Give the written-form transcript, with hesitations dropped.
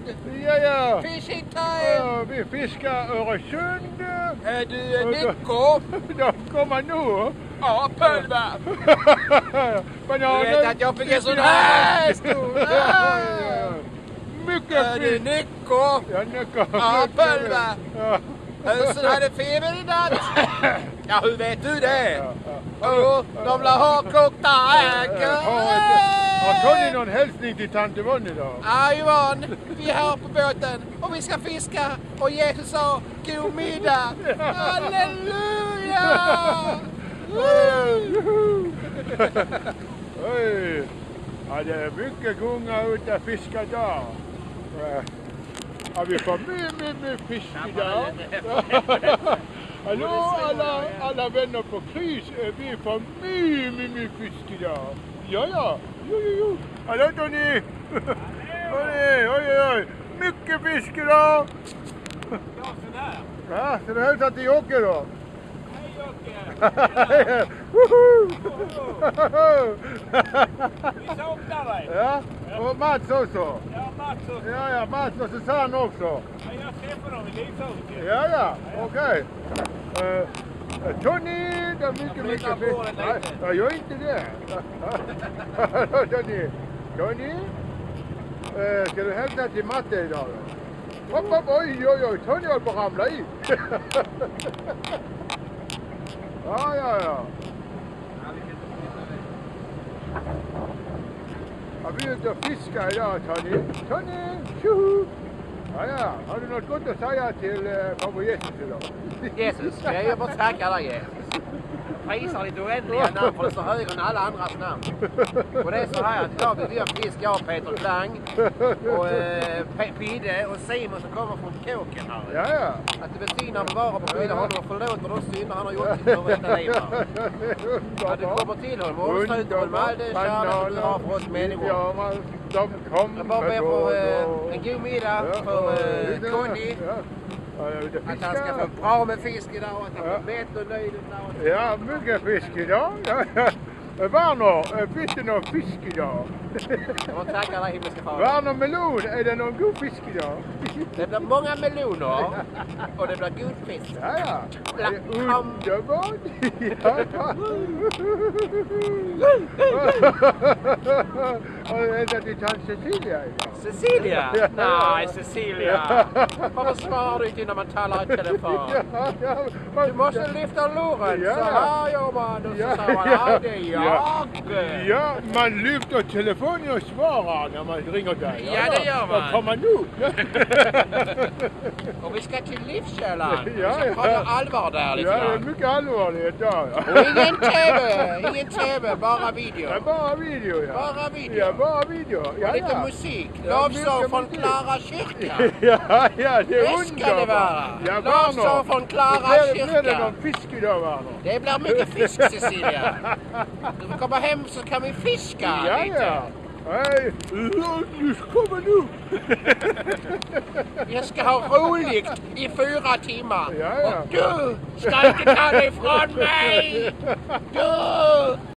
Vad? Ja. Fishing time! Vi fiskar Öresund. Är du Nico? De kommer nu. Ja, pulver! Bananer. Du vet att jag fick en sån här stor. Mycket Är du fisk. Nico? Ja, Nico. Ja, pulver! Ja. Husen hade feber i natt. Ja, hur vet du det? Ja. Jo, de vill ha kokta ägg. Har Tony någon hälsning till Tante Vonne då? Ja, Johan, vi är här på båten och vi ska fiska. Och Jesus sa, god middag. Halleluja! Oj. Ja, det är mycket gunga ute och fiska där. Ja, vi får mycket fisk idag. Hallå alla vänner på krys, vi får mycket fisk idag. Ja. Jo. Hallå Tony. Oj. Mycket fisk idag. Ja, sådär. Ja, så du hälsar till Jocke då. Hej Jocke! Vi saknar dig. Ja, och Mats också. Ja, Mats också. Ja, Mats och Susanne också. Ja, jag träffade dem i Livshuset. Ja, okej. Tony, det är mycket flyttar fisk. på den lite. Jag gör inte det. Tony, ska du hälsa till Matte idag då? Hopp, oj, Tony håller på att ramla i. Ja. Jag vill inte fiska idag, Tony. Tjoho! Ja. Har du något gott att säga till farbror Jesus idag? Jesus, jag bara tackar dig Jesus. Prisar ditt oändliga namn för det står högre än alla andras namn. Och det är så här att idag vill vi ha fisk, jag och Peter Klang och Pidde och Simon som kommer från Kåken här. Ja. Att det välsignar och bevarar på skydda honom och förlåter de synder han har gjort i detta liv. Att du kommer till honom och omsluter honom med all den kärlek du har för oss människor. Jag bara ber för en god middag för Conny. Att han ska få bra med fisk idag och att han får bättre och nöjd idag. Ja, mycket fisk idag. Werner, finns det någon fisk idag? Jag tackar dig himmelska far. Werner melon, är det någon god fisk idag? Det blir många meloner och det blir god fisk. Ja. Underbart. Har du ändrat till tant Cecilia idag? Cecilia? Nej, Cecilia. Varför svarar du inte när man talar i telefon? Du måste lyfta luren. Så här gör man. Och så säger man, ja det är jag. Ja, man lyfter telefonen och svarar när man ringer dig. Ja, det gör man. Vad kommer nu? Och vi ska till Livskällan. Vi ska prata allvar där lite Ja, det är grann. mycket allvarligt där. Och ingen TV, bara video. Ja, bara video, ja. Bara video. Ja, bara video. Ja, Och lite musik. Lovsång från Klara kyrka. Ja, det är Det ska det vara. Ja, Lovsång från Klara Blir det kyrka. någon fisk idag, Werner? Det blir mycket fisk, Cecilia. Du får komma hem så kan vi fiska lite. Ja. Hej, du kommer nu. Jag ska ha roligt i 4 timmar. Ja. Och du ska inte ta dig ifrån mig. Du!